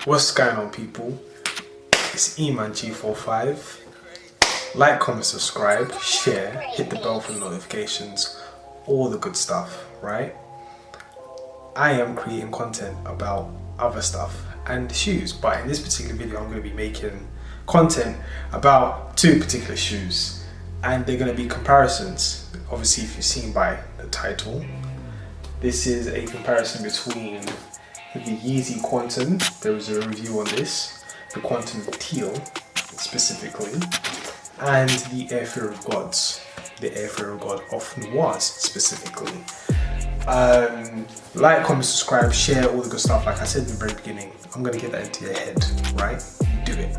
What's going on, people? It's eManG45. Like, comment, subscribe, share, hit the bell for notifications, all the good stuff, right? I am creating content about other stuff and shoes, but in this particular video I'm going to be making content about two particular shoes, and they're going to be comparisons. Obviously, if you've seen by the title, this is a comparison between the Yeezy Qntm. There was a review on this, the Qntm Teal specifically, and the Air Fear of Gods, the Air Fear of God of Noirs specifically. Like, comment, subscribe, share, all the good stuff. Like I said in the very beginning, I'm gonna get that into your head, right? Do it.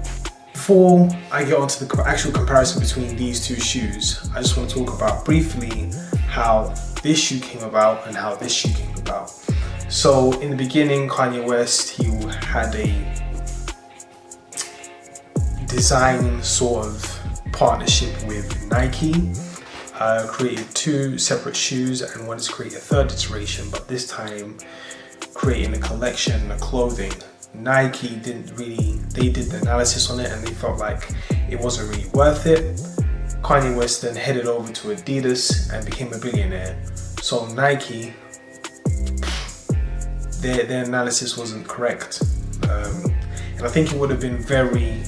Before I get onto the actual comparison between these two shoes, I just want to talk about briefly how this shoe came about and how this shoe came about. So in the beginning, Kanye West, he had a design sort of partnership with Nike, created two separate shoes and wanted to create a third iteration, but this time creating a collection of clothing. Nike did the analysis on it and they felt like it wasn't really worth it. Kanye West then headed over to Adidas and became a billionaire. So Nike, their analysis wasn't correct. And I think it would have been very,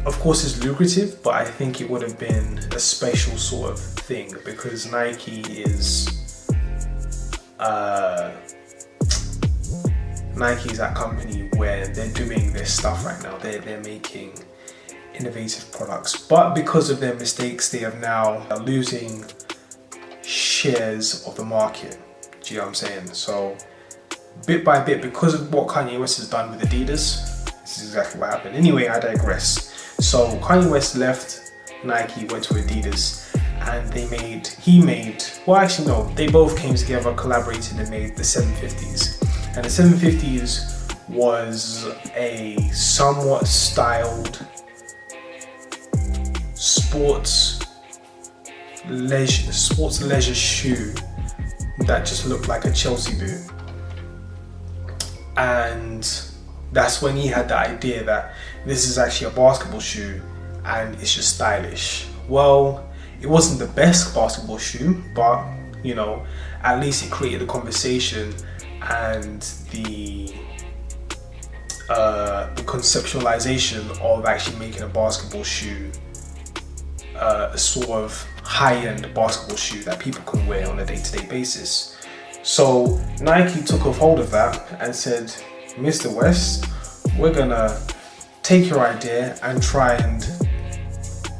of course it's lucrative, but I think it would have been a special sort of thing because Nike is that company where they're doing their stuff right now. They're making innovative products, but because of their mistakes, they are now losing shares of the market. Do you know what I'm saying? So bit by bit, because of what Kanye West has done with Adidas, this is exactly what happened. Anyway, I digress. So Kanye West left Nike, went to Adidas, and they both came together, collaborated, and made the 750s. And the 750s was a somewhat styled sports leisure shoe that just looked like a Chelsea boot. And that's when he had the idea that this is actually a basketball shoe and it's just stylish. Well, it wasn't the best basketball shoe, but you know, at least it created a conversation and the conceptualization of actually making a basketball shoe a sort of high-end basketball shoe that people can wear on a day-to-day basis. So Nike took a hold of that and said, Mr. West, we're gonna take your idea and try and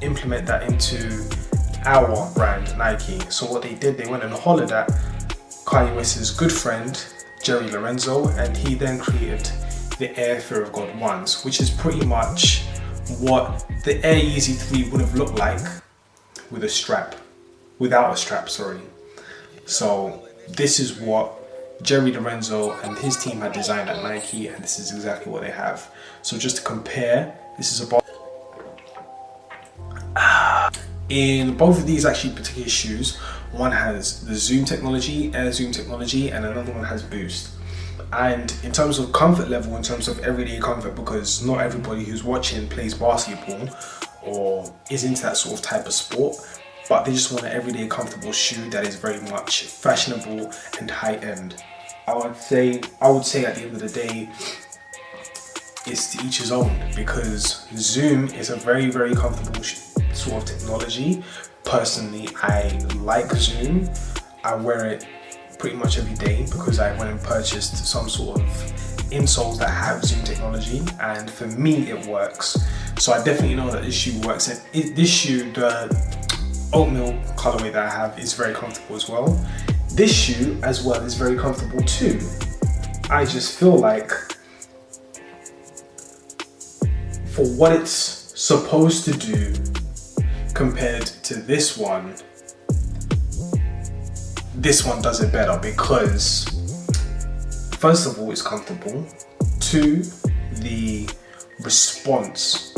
implement that into our brand, Nike. So what they did, they went and hollered at Kanye West's good friend, Lorenzon, and he then created the Air Fear of God ones, which is pretty much what the Air Yeezy 3 would have looked like with a strap, without a strap, sorry. So this is what Lorenzon and his team had designed at Nike, and this is exactly what they have. So just to compare, this is about in both of these actually particular shoes, one has the Zoom technology, Air Zoom technology, and another one has Boost. And in terms of comfort level, in terms of everyday comfort, because not everybody who's watching plays basketball or is into that sort of type of sport, but they just want an everyday comfortable shoe that is very much fashionable and high end. I would say at the end of the day, it's to each his own, because Zoom is a very, very comfortable sort of technology. Personally, I like Zoom. I wear it pretty much every day because I went and purchased some sort of insoles that have Zoom technology, and for me it works. So I definitely know that this shoe works, and this shoe, the oatmeal colorway that I have, is very comfortable as well. This shoe as well is very comfortable too. I just feel like for what it's supposed to do compared to this one does it better, because first of all, it's comfortable. Two, the response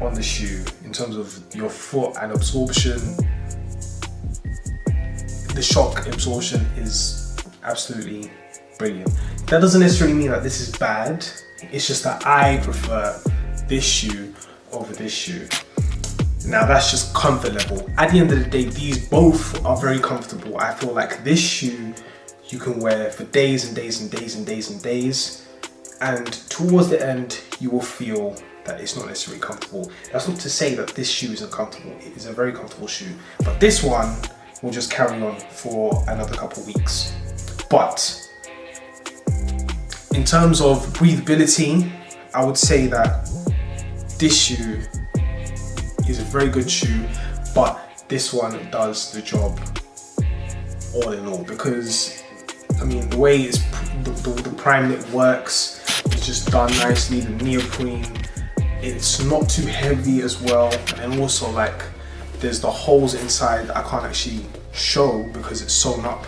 on the shoe in terms of your foot and absorption, the shock absorption is absolutely brilliant. That doesn't necessarily mean that this is bad. It's just that I prefer this shoe over this shoe. Now that's just comfort level. At the end of the day, these both are very comfortable. I feel like this shoe you can wear for days and days and days and days and days. And towards the end, you will feel that it's not necessarily comfortable. That's not to say that this shoe isn't comfortable. It is a very comfortable shoe. But this one will just carry on for another couple of weeks. But in terms of breathability, I would say that this shoe is a very good shoe, but this one does the job all in all, because I mean the way it's the prime knit works, it's just done nicely. The neoprene, it's not too heavy as well, and also like there's the holes inside that I can't actually show because it's sewn up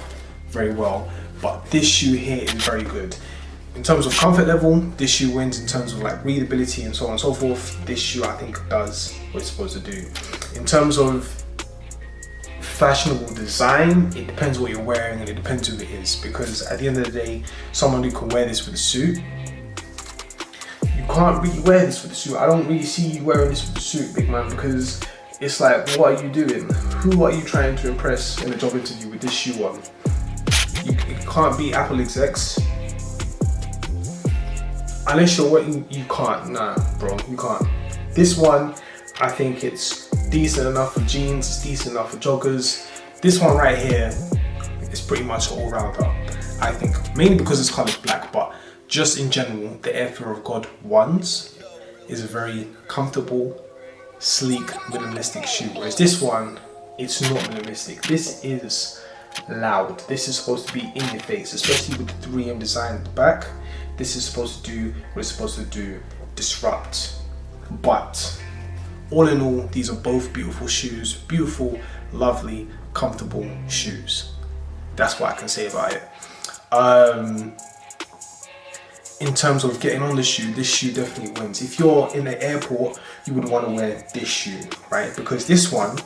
very well. But this shoe here is very good. In terms of comfort level, this shoe wins. In terms of like breathability and so on and so forth, this shoe I think does what it's supposed to do. In terms of fashionable design, it depends what you're wearing and it depends who it is, because at the end of the day, someone who can wear this with a suit, you can't really wear this with a suit. I don't really see you wearing this with a suit, big man, because it's like, what are you doing? Who are you trying to impress in a job interview with this shoe on? You can't be Apple execs. Unless you're working, you can't. Nah, bro, you can't. This one, I think it's decent enough for jeans, it's decent enough for joggers. This one right here is pretty much an all-rounder, I think. Mainly because it's colored black, but just in general, the Air Fear of God ones is a very comfortable, sleek, minimalistic shoe. Whereas this one, it's not minimalistic. This is loud. This is supposed to be in your face, especially with the 3M design at the back. This is supposed to do what it's supposed to do, disrupt. But all in all, these are both beautiful shoes, beautiful, lovely, comfortable shoes. That's what I can say about it. In terms of getting on the shoe, this shoe definitely wins. If you're in the airport, you would want to wear this shoe, right? Because this one,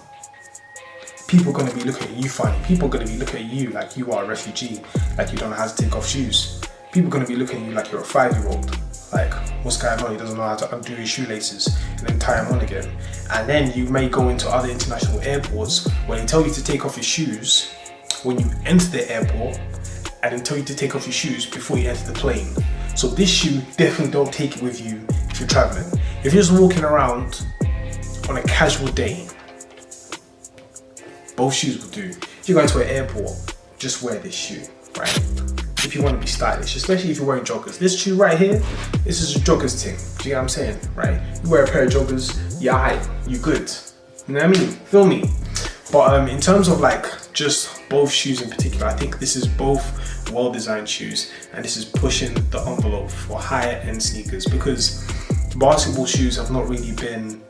people are going to be looking at you funny. People are going to be looking at you like you are a refugee, like you don't know how to take off shoes. People are going to be looking at you like you're a 5-year-old. Like, what's going on? He doesn't know how to undo his shoelaces and then tie them on again. And then you may go into other international airports where they tell you to take off your shoes when you enter the airport, and then tell you to take off your shoes before you enter the plane. So this shoe, definitely don't take it with you if you're traveling. If you're just walking around on a casual day, both shoes will do. If you're going to an airport, just wear this shoe, right? If you want to be stylish, especially if you're wearing joggers. This shoe right here, this is a joggers thing. Do you get what I'm saying, right? You wear a pair of joggers, you're hype, you good. You know what I mean? Feel me? But in terms of like just both shoes in particular, I think this is both well-designed shoes, and this is pushing the envelope for higher end sneakers, because basketball shoes have not really been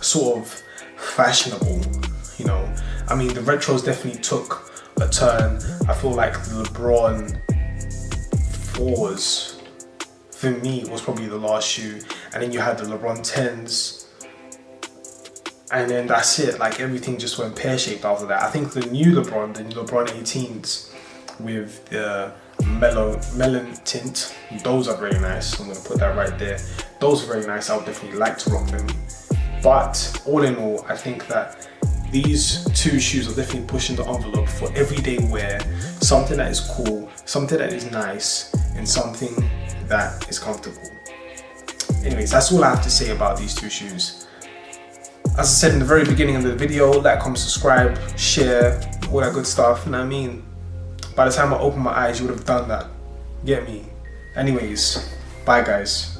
sort of fashionable, you know. I mean, the retros definitely took a turn. I feel like the LeBron 4s for me was probably the last shoe, and then you had the LeBron 10s, and then that's it. Like everything just went pear-shaped after that. I think the new LeBron, the LeBron 18s with the melon tint, those are very nice. I'm gonna put that right there. Those are very nice. I would definitely like to rock them. But all in all, I think that these two shoes are definitely pushing the envelope for everyday wear, something that is cool, something that is nice, and something that is comfortable. Anyways, that's all I have to say about these two shoes. As I said in the very beginning of the video, like, comment, subscribe, share, all that good stuff. You know what I mean? By the time I open my eyes, you would have done that. Get me? Anyways, bye guys.